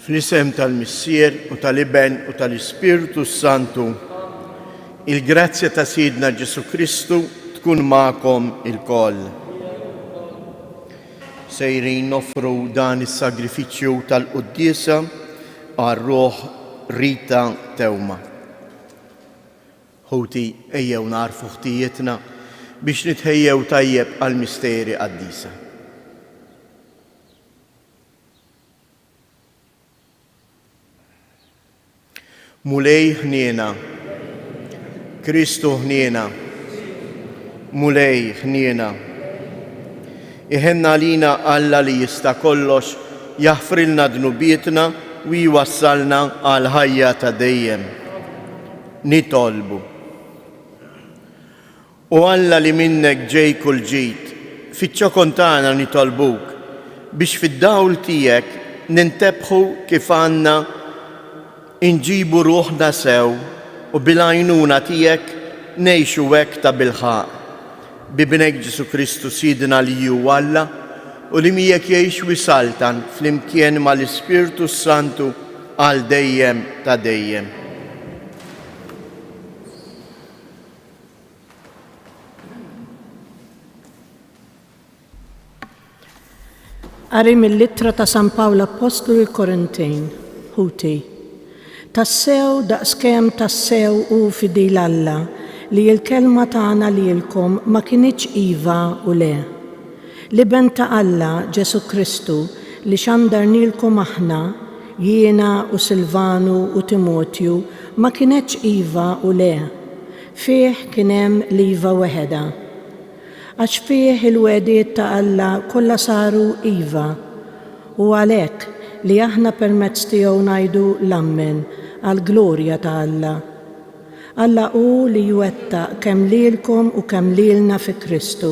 Fl-isem tal-Missier u tal-Iben u tal-Ispiritu Santu, il-grazzja ta' Sidna Ġesu Kristu tkun magħkom ilkoll. Sejrin nofru dan is-sagrifiċċju tal-Quddiesa għar-Ruħ Rita Tewma. Ħuti ejjew narfu ħtijietna biex nitħejjew tajjeb għall-misteri qaddisa. Mulej ħniena, Kristu ħniena, mulej ħniena. Iħenna lina Alla li jista' kollox jaħfrilna dnubietna u jwassalna għal ħajja ta' dejjem. Nitolbu. U Alla li minnek ġej kull ġid, fiċ-ċokon tagħna nitolbuk biex fid-dawl tiegħek nintebħu kif għandna inġibu ruħna sew u bil-għajnuna tiegħek ngħixu hekk ta' bilħaq. Bibnek Ġesu Kristu Sidna li hu Alla u li miegħek jgħix wisaltan flimkien mal-Ispiritu Santu għal dejjem ta' dejjem. Qari mill-Littra ta' San Pawlu Apostolu l-Korintejn, ħuti. Tassew daqskemm tassew u fidil Alla li l-kelma tagħna lilkom ma kinitx iva u le. L-Iben ta' Alla Ġesu Kristu li xandarnilkom aħna, jiena u Silvanu u Timotju ma kinetx iva u le. Fih kien hemm l-iva weħeda. Għax fih il-wedijiet ta' Alla kollha saru iva u għalhekk li aħna permezz tiegħu ngħidu l-ammen għall-glorja ta' Alla. Alla hu li jwettaq kemm lilkom u kemm lilna fi Kristu,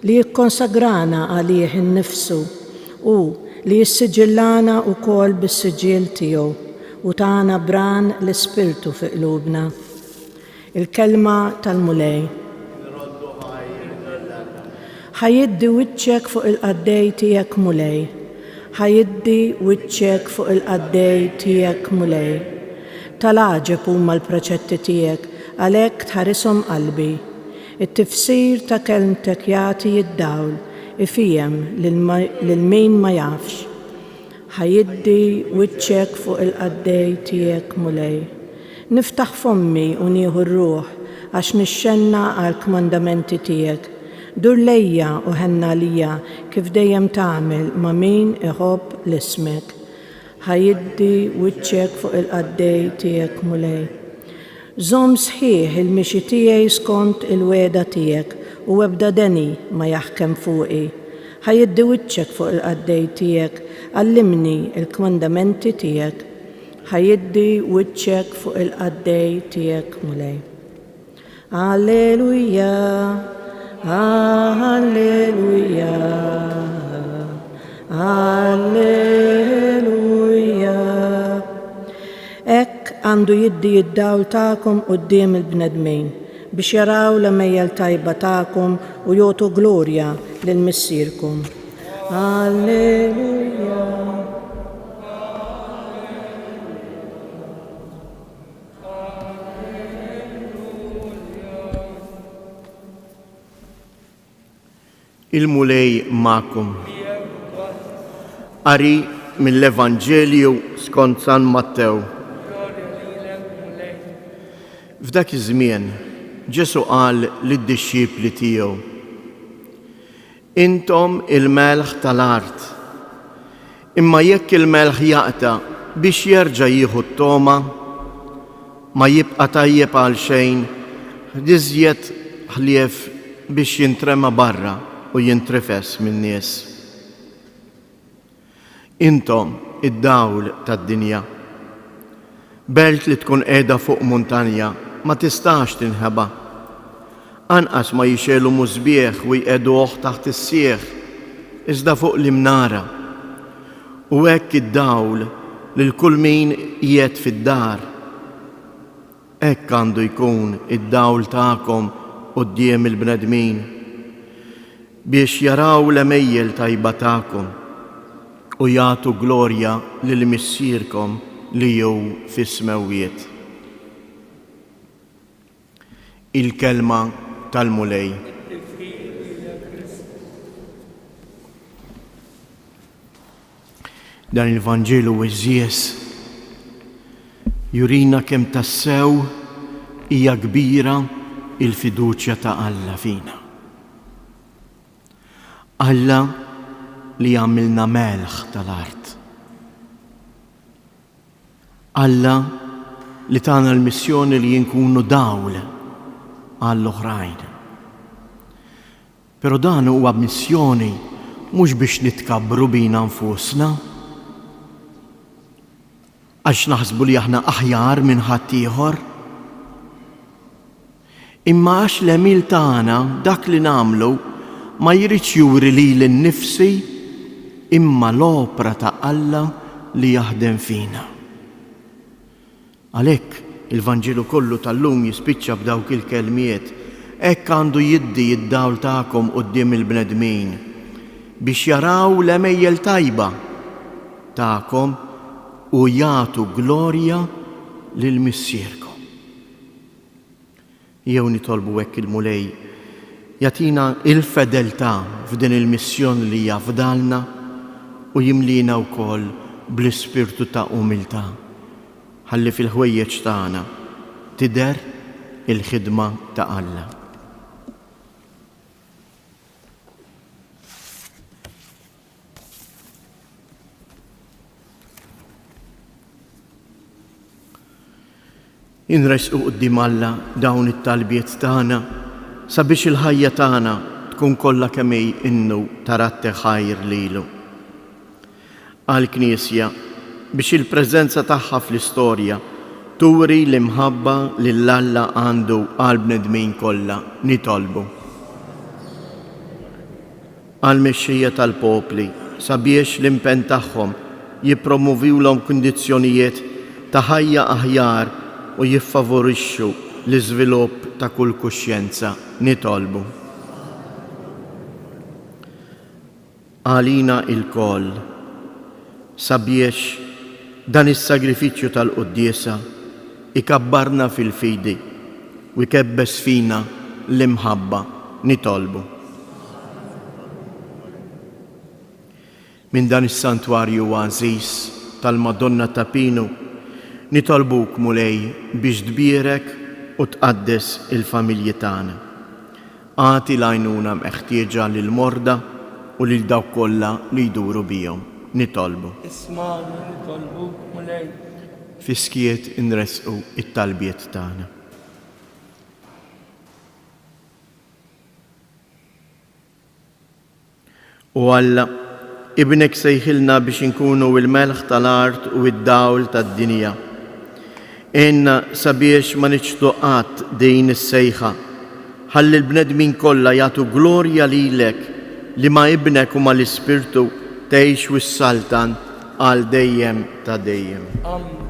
li jikkonsagrana għalih innifsu u li jissiġillana wkoll bis-siġill tiegħu u tagħna bran l-Ispirtu fi qlubna. Il-kelma tal-mulej. Ħajiddi wiċċek fuq il-qaddej tiegħek mulej. Ħajiddi wiċċek fuq il-qaddej tiegħek mulej. Tal-għaġeb huma l-preċetti tiegħek għalhekk tħarishom qalbi. It-tifsir ta' kelmtek jagħti id-dawl ifhijem lil min ma jafx. Ħajiddi wiċċek fuq il-qaddej tiegħek mulej. Niftaħ fommi u nieħu r-ruħ għax nixxenna għall-kmandamenti tiegħek. Dur lejja u ħenna lija kif dejjem tagħmel ma' min iħobb l-ismek. Ħajiddi wiċċek fuq il-qaddej tiegħek mulej. Żomm sħiħ il-mixi tiegħi skont il-weda tiegħek u ebda deni ma jaħkem fuqi. Ħajiddi wiċċek fuq il-qaddej tiegħek, għallimni il-kmandamenti tiegħek. Ħajiddi wiċċek fuq il-qaddej tiegħek mulej. Alleluja. Alleluja, Alleluja. Ek għandu jiddi id-dawl ta'kom quddiem il-bnedmin biex jaraw l-mejjel tajba ta'kom u jotu glorja lil-missierkom. Alleluja. Il-mulej ma'kum. Qari mill-Evanġelju skont San Mattew. F'dak iż-żmien Ġesu qal lid-dixxipli tiegħu: Intom il-melħ tal-art. Imma jekk il-melħ jaqta biex jerġa' jieħu t-toma, ma jibqa' tajjeb għal xejn iżjed ħlief biex jintrema barra u jintrefes min-nies. Intom id-dawl tad-dinja. Belt li tkun qiegħda fuq muntanja ma tistax tinħeba. Anqas ma jixelu mużbieħ u jqeduh taħt is-sieħ iżda fuq l-imnara. U hekk id-dawl lil kull min qiegħed fid-dar. Hekk għandu jkun id-dawl tagħkom quddiem il-bnedmin biex jaraw l-mejjel tajba tagħkom u jagħtu glorja lil missierkom li hu fis-smewwiet. Il-kelma tal-mulej. Dan il-Vanġelu iżjies jurina kemm tassew hija kbira il-fiduċja ta' Alla fina. Alla li għamilna melħ tal-art. Alla li tagħna l-missjoni li jinkunu dawl għall-oħrajn. Però dan huwa missjoni mhux biex nitkabbru bina nfusna, għax naħsbu li aħna aħjar minn ħadd ieħor, imma għax l-emil tagħna dak li nagħmlu ma jridx juri lili nnifsi imma l-opra ta' Alla li jaħdem fina. Għalhekk il-Vanġelu kollu tal-lum jispiċċa b'dawk il-kelmiet, hekk għandu jiddi id-dawl tagħkom quddiem il-bnedmin biex jaraw l-emejjel tajba tagħkom u jagħtu glorja lil missierkom. Jew nitolbu hekk il-mulej jagħtina il-fedeltà f'din il-missjoni li hija fdalna u jimlina wkoll bl-ispirtu ta' umiltà ħalli fil-ħwejjeġ tagħna tidher il-ħidma ta' Alla. Inresqu quddiem Alla dawn it-talbiet tagħna sabiex il-ħajja tagħna tkun kollha kemm innu taratti ħajr lilu. Għall-Knisja biex il-preżenza tagħha fl-istorja turi l-imħabba li l-Alla għandu għall-bnedmin kollha nitolbu. Għall-mexxija tal-popli sabiex l-impenn tagħhom jippromovulhom kundizzjonijiet ta' ħajja aħjar u jiffavorixxu l-iżvilupp ta' kull kuxjenza nitolbu. Għalina il-koll sabiex dan is-sagrifiċċju tal-quddiesa ikabbarna fil-fidi u jkebbes fina l-imħabba nitolbu. Min dan is-santwarju għażiż tal-Madonna ta' Pinu nitolbuk mulej biex tbierek u tqaddes il-familji tagħna. Għati l-għajnuna meħtieġa lil morda u lil dawk kollha li jduru bihom. Nitolbu. Isma'na nitolbuk mulej. Fiskiet inresqu it-talbiet tagħna. U Alla ibnek sejħilna biex inkunu il-melħ tal-art u id-dawl tad-dinja. Inna sabiex ma niċtu qatt din is-sejħa ħalli l-bnedmin kollha jagħtu glorja lilek li ma ibnek u ma l-Ispirtu tgħix wis-saltan għal dejjem ta' dejjem. Amen.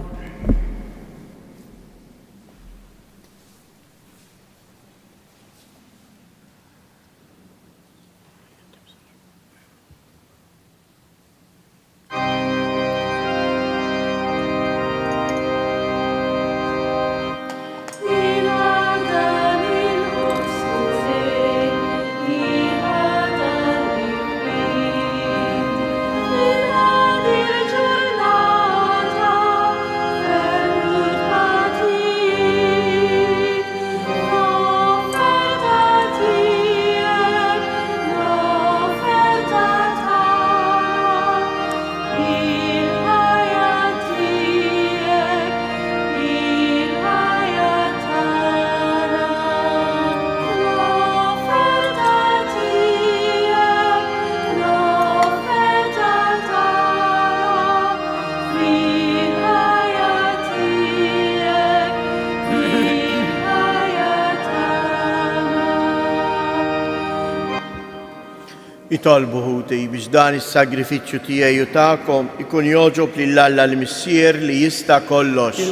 Nitolbu ħuti biex dan is-sagrifiċċju tiegħi u tagħkom ikun joġob lil Alla l-Missier li jista' kollox.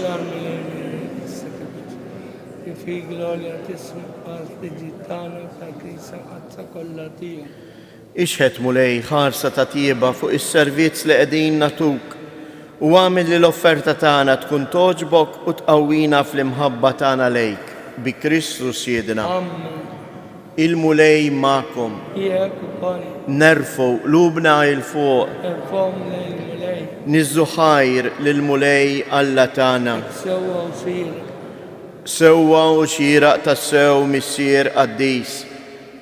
Fi glorja tisma' parte ġittana ta' Krista qazza kollha tiegħu. ixħet mulej ħarsa ta' tieba fuq is-servizz li qegħdin natuk u għamil li l-offerta tagħna tkun toġbok u tqawwina fl-imħabba tagħna lejk bi Kristu Siedna. Amen. Il-mulej ma'kom. Jek ukoll. Nerfu lubna il-fuq. Irfom lejn mulej. Nizzu ħajr lil-mulej Alla tagħna. Sewwa u sir. Sewwa u xieraq tas-sew missier qaddis.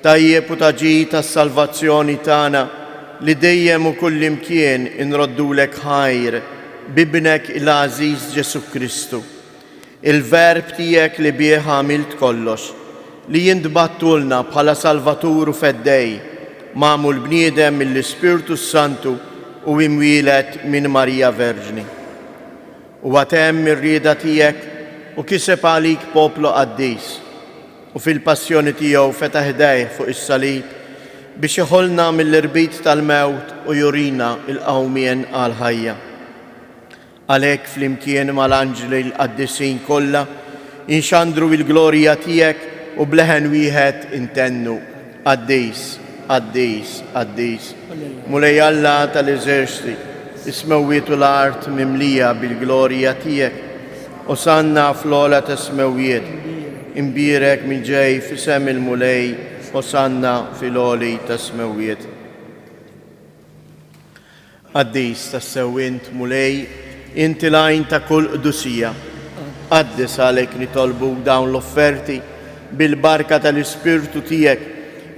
Tajjeb u taġi tas-salvazzjoni tagħna li dejjem u kullimkien inroddulek ħajr bibnek il-Aziz Ġesu Kristu. Il-verb tiegħek li bih għamilt kollox, li jintbattulna bħala Salvatur u feddej, magħmul bniedem mill-Ispirtu Santu u imwielet minn Marija Verġni. U għatem ir-rieda tiegħek u kiseb għalik poplu qaddis u fil-passjoni tiegħu fetaħ idejh fuq is-salib biex iħolna mill-irbit tal-mewt u jurina il-qawmien għal-ħajja. Għalhekk flimkien mal-anġli l-qaddisin kollha inxandru il-glorja tiegħek u bleħen wieħed intennu qaddis, qaddis, qaddis. Mulej Alla tal-eżerċiti, ismewwiet u l-art mimlija bil-glorja tiegħek, Osanna fl-ola tasmewwiet, imbirek minn ġej fisem il-mulej, Osanna fil-oli tasmewwiet. Qaddis tas-sewwint mulej, inti lajn ta' kull qdusija. Qaddis għalek nitolbu dawn l-offerti bil-barka tal-Ispirtu tiegħek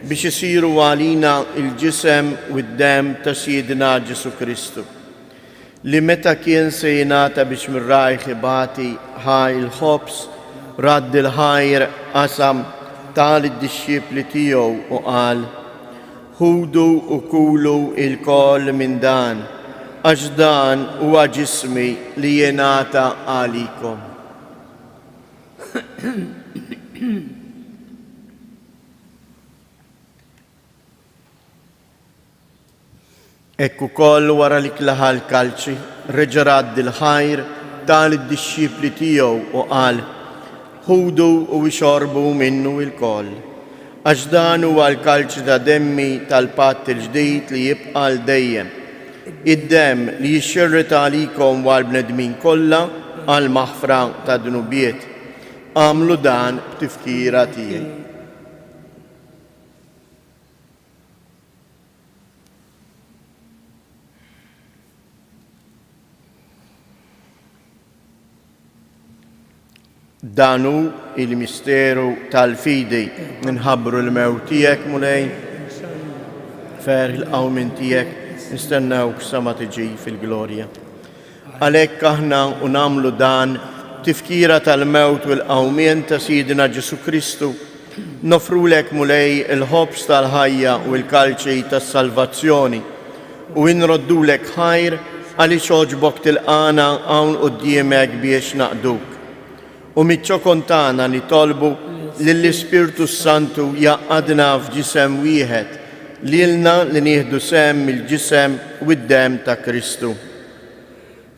biex isiru għalina il-ġisem u d-dem ta' Siedna Ġesu Kristu. Li meta kien se jingħata biex mir-rajħ ibati ħaj il-ħobs, radd il-ħajr qasam tal-disċipli tiegħu u qal: Ħudu u kulu il-koll minn dan, għax dan huwa ġismi li jingħata għalikom. Ekku koll wara li klaħal kalċi, reġa' radd il-ħajr tal-disċipli tiegħu u qal: Ħudu u xorbu minnu il-koll, għax dan huwa l-kalċi ta' demmi tal-patt il-ġdid li jibqa' l dejjem. Id-dem li jixxirret għalikom għal bnedmin kollha għal maħfra ta' dnubiet. Għamlu dan b'tifkira tiegħi. Danu il-misteru tal-fidi nħabbru l-mewt tiegħek mulej, fer il-qawmin tiegħek nistennewk sa ma tiġi fil-glorja. Għalhekk aħna u nagħmlu dan tifkira tal-mewt u l-qawmien ta' Siedna Ġesu Kristu, nofrulek mulej il-ħobs tal-ħajja u l-kalċi tas-salvazzjoni u inroddulek ħajr għaliex oġbok tilqana hawn quddiemek biex naqduk. U miċ-ċokon tagħna nitolbu lill-Ispirtu Santu jaqgħadna f'ġisem wieħed lilna li nieħdu sem mill-ġisem u d-dem ta' Kristu.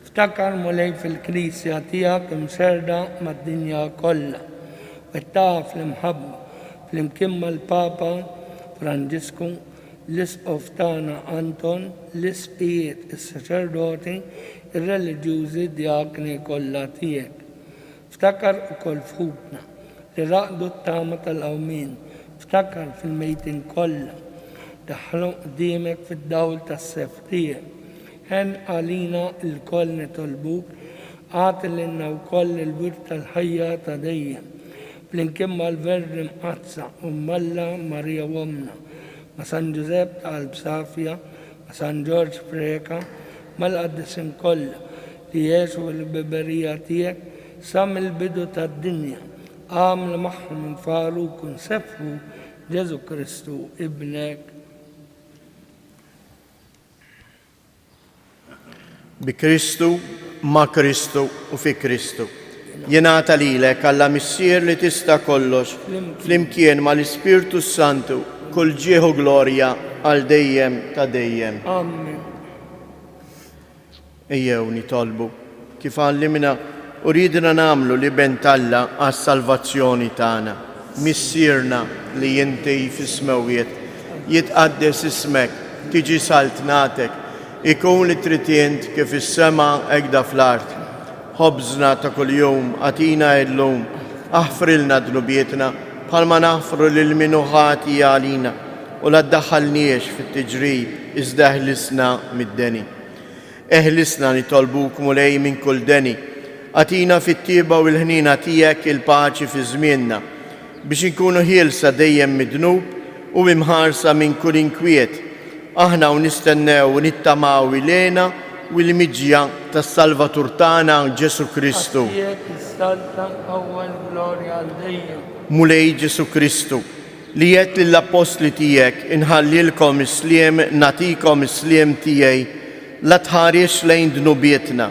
Ftakar mulej fil-Knisja tiegħek imserda mad-dinja kollha u ttaqa' fl-imħabba flimkien mal-Papa Franġisku, l-Isqof tagħna Anton, l-Isqijiet is-Saċerdoti, ir-reliġjużi djakni kollha tiegħek. Ftakar ukoll fħubna li raqdu t-tama tal-qawmin, ftakar fil-mejtin kollha, daħlu qdiemek fid-dawl tas-sef tiegħek. Ħen għalina l-koll nitolbuk, għati lilna wkoll il-wirt tal-ħajja ta' dejjem, flimkien mal-Verġi Mqazza u Malla Marija Womna, ma' San Ġusepp tal-Bsafja, ma' San Ġorġ Freka, mal-qaddisin kollha li jgħixu l-biberija tiegħek sa mill-bidu tad-dinja, għamlu magħhom minn faru kun sefhu Ġesu Kristu ibnek. Bi Kristu, ma' Kristu u fi Kristu. Jingħata lilek Alla missier li tista' kollox, flimkien mal-Ispirtu Santu, kull ġieħu glorja għal dejjem ta' dejjem. Amen. Ejjew nitolbu kif għallimna u ridna nagħmlu li bentalla għas-salvazzjoni tagħna. Missierna li inti fis-smewwiet, jitqaddes ismek, tiġi saltnatek, ikun li tritient kif is-sema egda fl-art. Ħobżna ta' kuljum atina illum, aħfrilna dnubietna bħalma naħfru lil min ħati għalina u la ddaħħalniex fit-tiġrib iżda eħlisna mid-deni. Eħlisna nitolbuk mulej minn kull deni, atina fit-tieba u l-ħnina tiegħek il-paċi fi żmienna biex inkunu ħielsa dejjem midnub u imħarsa minn kull inkwiet. Aħna u nistennew u nittamaw ilena u l-miġja tas-Salvatur tagħna Ġesu Kristu. Mulej Ġesu Kristu, li jett lill-apostli tiegħek inħallilkom isliem natikom isliem tiegħi, la tħares lejn dnubietna,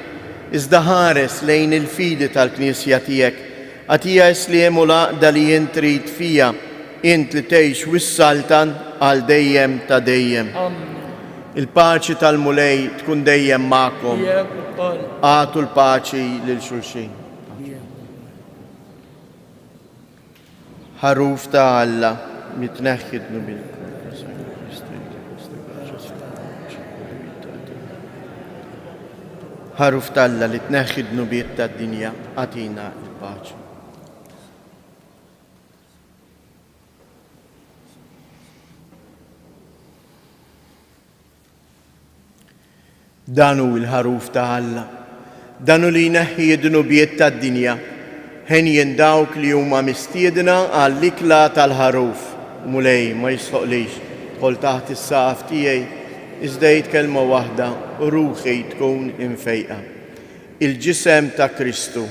iżda ħares lejn il-fidi tal-Knisja tiegħek, għatija isliem u laqda li jint trid fija, int li tgħix wis-saltan għal dejjem ta' dejjem. Il-paċi tal-mulej tkun dejjem magħkom. Għatu l-paċi lil xulxin. Ħaruf ta' Alla mitneħħidnu bil-kol. Ħaruf ta' Alla li tneħħidnu biet tad-dinja għatina il-paċi. Danu il-ħaruf ta' Alla, danu li jneħħi id-dnubiet tad-dinja, ħenjen dawk li huma mistiedna għall-ikla tal-ħaruf. Mulej ma jisħoqlix, qol taħt is-saqaf tiegħi, iżda kelma waħda u ruħi tkun infejqa. Il-ġisem ta' Kristu.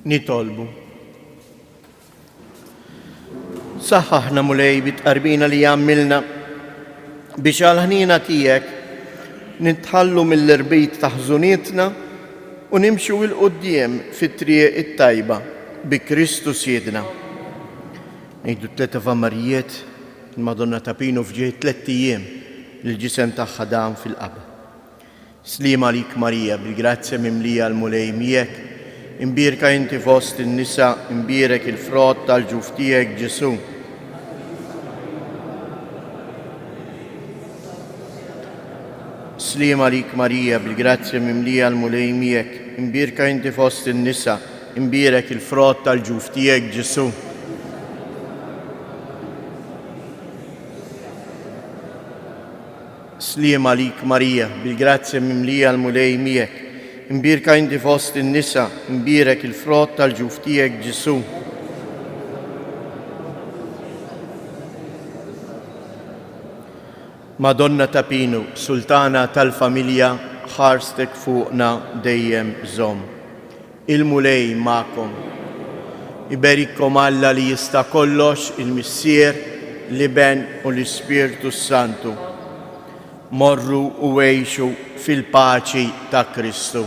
Nitolbu. Saħħaħna mulej bitqarbina li jammilna biex għal-ħnina tijek nitħallu mill-irbit taħżunietna u nimxu il-qoddim fit-triq it-tajba bi Kristus Siedna. Nejdu t-tleta famarijiet, il-Madonna ta' Pino fġiet 3 ijiem il-ġisem tagħha dam fil-qaba. Slima lik Marija, bil-grazzja mimlija l-mulej miegħek, imbirka inti fost in-nisa, imbirek il-frott tal-ġuf tiegħek Ġesu. Slima lik Marija, bil-grazzja mimlija l-mulej miegħek, imbirka inti fost in-nisa, imbirek il-frott tal-ġuf tiegħek Ġesu. Slima lik Marija, bil-grazzja mimlija l-mulej miegħek, imbirka inti fost in-nisa, imbirek il-frott tal-ġuf tiegħek Ġesu. Madonna ta' Pino, Sultana tal-familja, ħarstek fuqna dejjem żomm. Il-mulej ma'kom. Iberikkom Alla li jista' kollox, il-Missier, l-Iben u l-Ispirtu Santu. Morru u għejxu fil-paċi ta' Kristu.